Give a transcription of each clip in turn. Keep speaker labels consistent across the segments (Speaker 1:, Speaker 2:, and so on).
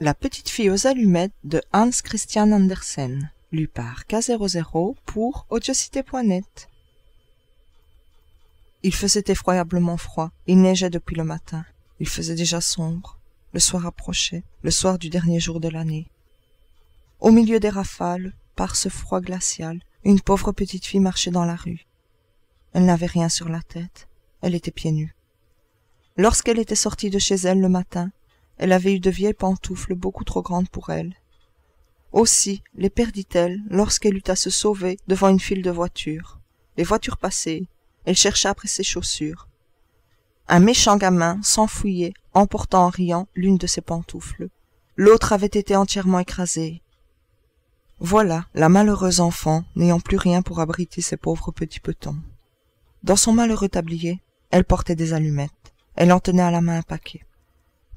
Speaker 1: La petite fille aux allumettes de Hans Christian Andersen, lu par K00 pour Audiocité.net. Il faisait effroyablement froid, il neigeait depuis le matin, il faisait déjà sombre, le soir approchait, le soir du dernier jour de l'année. Au milieu des rafales, par ce froid glacial, une pauvre petite fille marchait dans la rue. Elle n'avait rien sur la tête, elle était pieds nus. Lorsqu'elle était sortie de chez elle le matin, elle avait eu de vieilles pantoufles beaucoup trop grandes pour elle. Aussi les perdit-elle lorsqu'elle eut à se sauver devant une file de voitures. Les voitures passaient, elle chercha après ses chaussures. Un méchant gamin s'enfuyait, emportant en riant l'une de ses pantoufles. L'autre avait été entièrement écrasée. Voilà la malheureuse enfant n'ayant plus rien pour abriter ses pauvres petits petons. Dans son malheureux tablier, elle portait des allumettes. Elle en tenait à la main un paquet.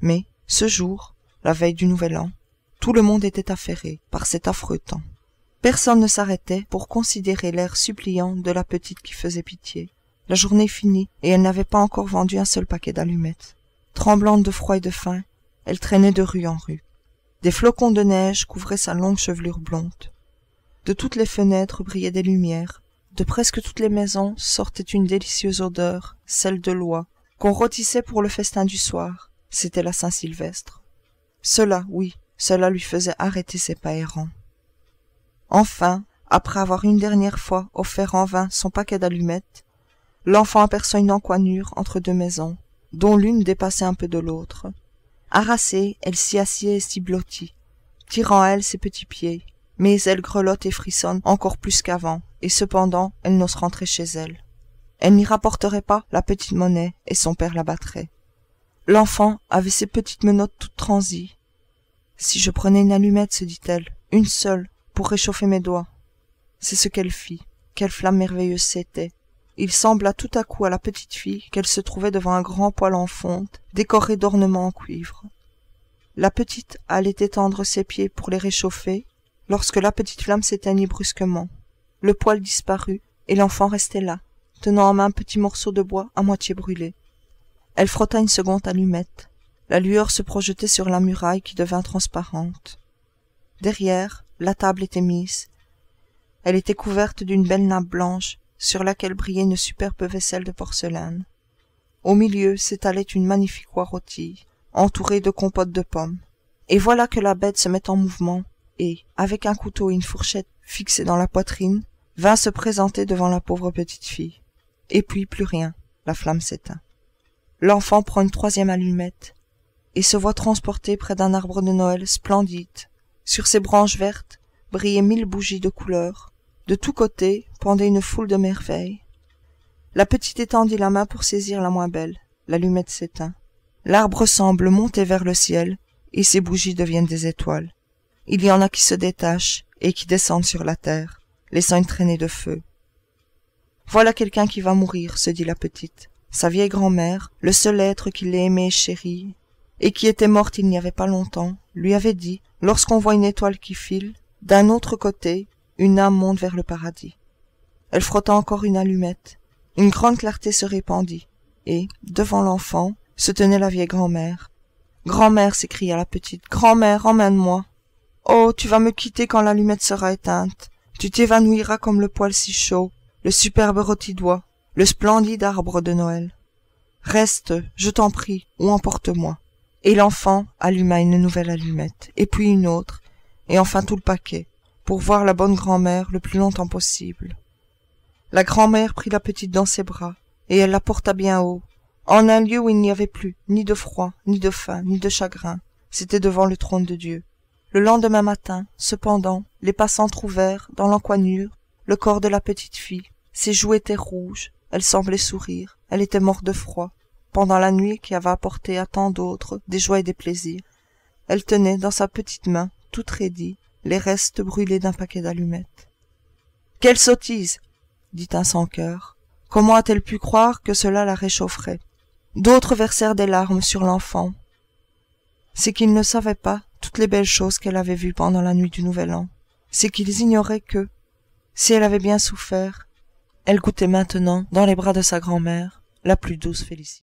Speaker 1: Mais, ce jour, la veille du Nouvel An, tout le monde était affairé par cet affreux temps. Personne ne s'arrêtait pour considérer l'air suppliant de la petite qui faisait pitié. La journée finie, et elle n'avait pas encore vendu un seul paquet d'allumettes. Tremblante de froid et de faim, elle traînait de rue en rue. Des flocons de neige couvraient sa longue chevelure blonde. De toutes les fenêtres brillaient des lumières. De presque toutes les maisons sortait une délicieuse odeur, celle de l'oie, qu'on rôtissait pour le festin du soir. C'était la Saint-Sylvestre. Cela, oui, cela lui faisait arrêter ses pas errants. Enfin, après avoir une dernière fois offert en vain son paquet d'allumettes, l'enfant aperçut une encoignure entre deux maisons, dont l'une dépassait un peu de l'autre. Harassée, elle s'y assied et s'y blottit, tirant à elle ses petits pieds, mais elle grelotte et frissonne encore plus qu'avant, et cependant elle n'ose rentrer chez elle. Elle n'y rapporterait pas la petite monnaie, et son père la battrait. L'enfant avait ses petites menottes toutes transies. Si je prenais une allumette, se dit-elle, une seule, pour réchauffer mes doigts. C'est ce qu'elle fit. Quelle flamme merveilleuse c'était. Il sembla tout à coup à la petite fille qu'elle se trouvait devant un grand poêle en fonte, décoré d'ornements en cuivre. La petite allait étendre ses pieds pour les réchauffer, lorsque la petite flamme s'éteignit brusquement. Le poêle disparut, et l'enfant restait là, tenant en main un petit morceau de bois à moitié brûlé. Elle frotta une seconde allumette. La lueur se projetait sur la muraille qui devint transparente. Derrière, la table était mise. Elle était couverte d'une belle nappe blanche, sur laquelle brillait une superbe vaisselle de porcelaine. Au milieu s'étalait une magnifique oie rôtie, entourée de compotes de pommes. Et voilà que la bête se met en mouvement, et, avec un couteau et une fourchette fixés dans la poitrine, vint se présenter devant la pauvre petite fille. Et puis plus rien, la flamme s'éteint. L'enfant prend une troisième allumette, et se voit transporté près d'un arbre de Noël splendide. Sur ses branches vertes brillaient 1000 bougies de couleur. De tous côtés pendait une foule de merveilles. La petite étendit la main pour saisir la moins belle. L'allumette s'éteint. L'arbre semble monter vers le ciel, et ses bougies deviennent des étoiles. Il y en a qui se détachent et qui descendent sur la terre, laissant une traînée de feu. Voilà quelqu'un qui va mourir, se dit la petite. Sa vieille grand-mère, le seul être qui l'ait aimée et chérie, et qui était morte il n'y avait pas longtemps, lui avait dit, lorsqu'on voit une étoile qui file, d'un autre côté, une âme monte vers le paradis. Elle frotta encore une allumette. Une grande clarté se répandit, et, devant l'enfant, se tenait la vieille grand-mère. « Grand-mère » s'écria la petite, « grand-mère, emmène-moi. Oh, tu vas me quitter quand l'allumette sera éteinte. Tu t'évanouiras comme le poêle si chaud, le superbe rôti d'oie, le splendide arbre de Noël. Reste, je t'en prie, ou emporte-moi. » Et l'enfant alluma une nouvelle allumette, et puis une autre, et enfin tout le paquet, pour voir la bonne grand-mère le plus longtemps possible. La grand-mère prit la petite dans ses bras, et elle la porta bien haut, en un lieu où il n'y avait plus ni de froid, ni de faim, ni de chagrin. C'était devant le trône de Dieu. Le lendemain matin, cependant, les passants trouvèrent, dans l'encoignure, le corps de la petite fille. Ses joues étaient rouges, elle semblait sourire, elle était morte de froid, pendant la nuit qui avait apporté à tant d'autres des joies et des plaisirs. Elle tenait dans sa petite main, toute raidie, les restes brûlés d'un paquet d'allumettes. « Quelle sottise !» dit un sans-cœur. « Comment a-t-elle pu croire que cela la réchaufferait ?» D'autres versèrent des larmes sur l'enfant. C'est qu'ils ne savaient pas toutes les belles choses qu'elle avait vues pendant la nuit du Nouvel An. C'est qu'ils ignoraient que, si elle avait bien souffert, elle goûtait maintenant, dans les bras de sa grand-mère, la plus douce félicité.